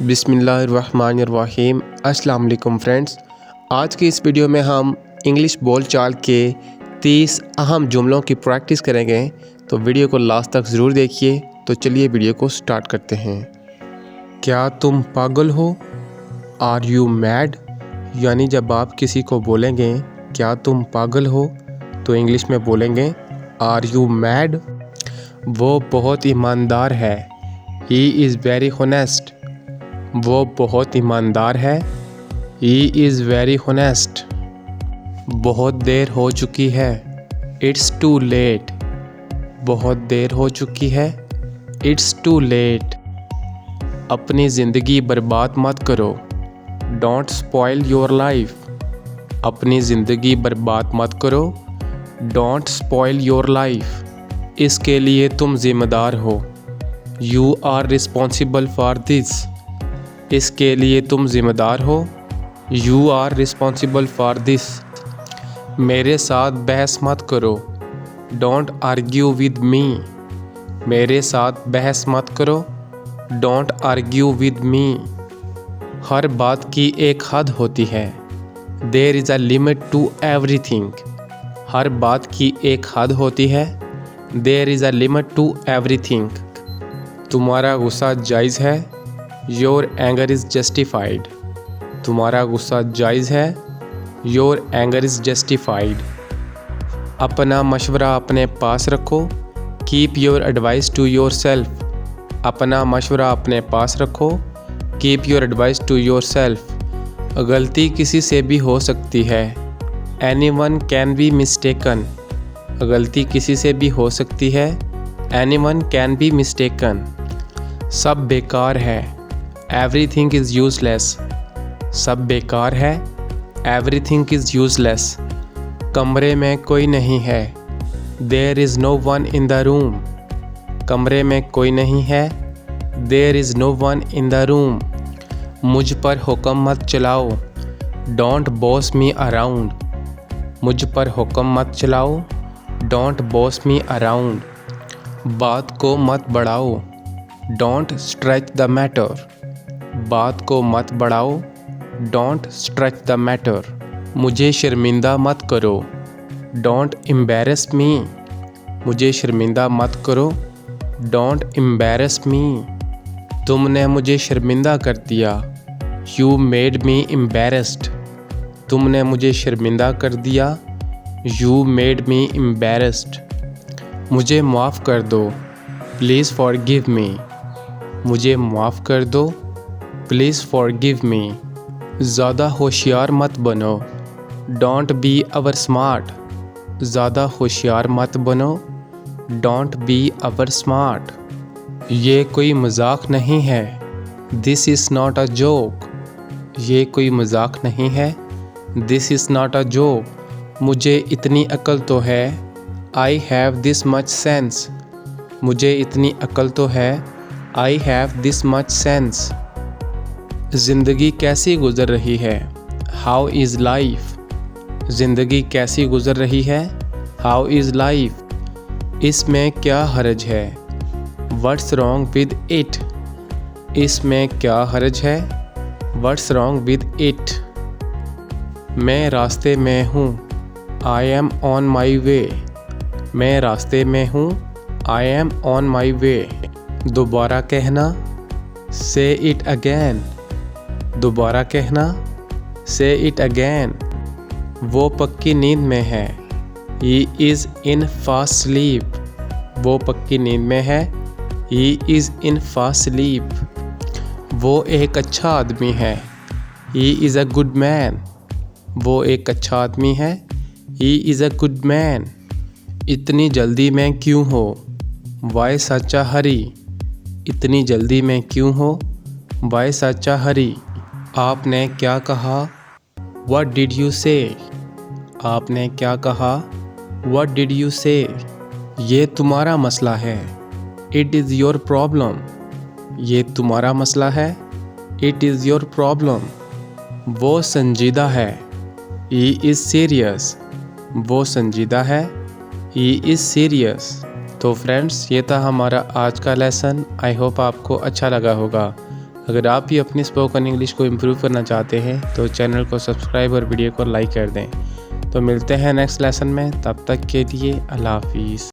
बिस्मिल्लाहिर्रहमानिर्रहीम। अस्सलाम वालेकुम फ्रेंड्स, आज की इस वीडियो में हम इंग्लिश बोलचाल के 30 अहम जुमलों की प्रैक्टिस करेंगे, तो वीडियो को लास्ट तक ज़रूर देखिए। तो चलिए वीडियो को स्टार्ट करते हैं। क्या तुम पागल हो? Are you mad? यानी जब आप किसी को बोलेंगे क्या तुम पागल हो, तो इंग्लिश में बोलेंगे आर यू मैड। वो बहुत ईमानदार है। He is very honest. वो बहुत ईमानदार है। He is very honest. बहुत देर हो चुकी है। It's too late. बहुत देर हो चुकी है। It's too late. अपनी ज़िंदगी बर्बाद मत करो। Don't spoil your life. अपनी ज़िंदगी बर्बाद मत करो। Don't spoil your life. इसके लिए तुम ज़िम्मेदार हो। You are responsible for this. इसके लिए तुम ज़िम्मेदार हो। You are responsible for this. मेरे साथ बहस मत करो। Don't argue with me. मेरे साथ बहस मत करो। Don't argue with me. हर बात की एक हद होती है। There is a limit to everything. हर बात की एक हद होती है। There is a limit to everything. तुम्हारा गुस्सा जायज़ है। Your anger is justified. तुम्हारा गुस्सा जायज़ है। Your anger is justified. अपना मशवरा अपने पास रखो। Keep your advice to your self. अपना मशवरा अपने पास रखो। Keep your advice to yourself. गलती किसी से भी हो सकती है। Anyone can be mistaken. गलती किसी से भी हो सकती है। Anyone can be mistaken. सब बेकार है। Everything is useless. सब बेकार है। Everything is useless. कमरे में कोई नहीं है। There is no one in the room. कमरे में कोई नहीं है। There is no one in the room. मुझ पर हुक्म मत चलाओ। Don't boss me around. मुझ पर हुक्म मत चलाओ। Don't boss me around. बात को मत बढ़ाओ। Don't stretch the matter. बात को मत बढ़ाओ। Don't stretch the matter. मुझे शर्मिंदा मत करो। डोंट एम्बैरेस मी। मुझे शर्मिंदा मत करो। डोंट एम्बैरेस मी। तुमने मुझे शर्मिंदा कर दिया। You made me embarrassed. तुमने मुझे शर्मिंदा कर दिया। You made me embarrassed. मुझे माफ़ कर दो। Please forgive me. मुझे माफ़ कर दो। Please forgive me. ज़्यादा होशियार मत बनो। Don't be our smart. ज़्यादा होशियार मत बनो। Don't be our smart. ये कोई मजाक नहीं है। This is not a joke. ये कोई मजाक नहीं है। This is not a joke. मुझे इतनी अक्ल तो है। I have this much sense. मुझे इतनी अक्ल तो है। I have this much sense. ज़िंदगी कैसी गुज़र रही है? How is life? ज़िंदगी कैसी गुज़र रही है? How is life? इसमें क्या हर्ज है? What's wrong with it? इसमें क्या हर्ज है? What's wrong with it? मैं रास्ते में हूँ। आई एम ऑन माई वे। मैं रास्ते में हूँ। आई एम ऑन माई वे। दोबारा कहना। से इट अगेन। दोबारा कहना। से इट अगेन। वो पक्की नींद में है। He is in fast sleep. वो पक्की नींद में है। He is in fast sleep. वो एक अच्छा आदमी है। He is a good man. वो एक अच्छा आदमी है। He is a good man. इतनी जल्दी में क्यों हो? वाई सच अ हरी? इतनी जल्दी में क्यों हो? वाई सच अ हरी? आपने क्या कहा? What did you say? आपने क्या कहा? What did you say? ये तुम्हारा मसला है। It is your problem. ये तुम्हारा मसला है। It is your problem. वो संजीदा है। He is serious. वो संजीदा है। He is serious. तो फ्रेंड्स, ये था हमारा आज का लेसन। आई होप आपको अच्छा लगा होगा। अगर आप भी अपनी स्पोकन इंग्लिश को इम्प्रूव करना चाहते हैं तो चैनल को सब्सक्राइब और वीडियो को लाइक कर दें। तो मिलते हैं नेक्स्ट लेसन में, तब तक के लिए अल्लाह हाफिज़।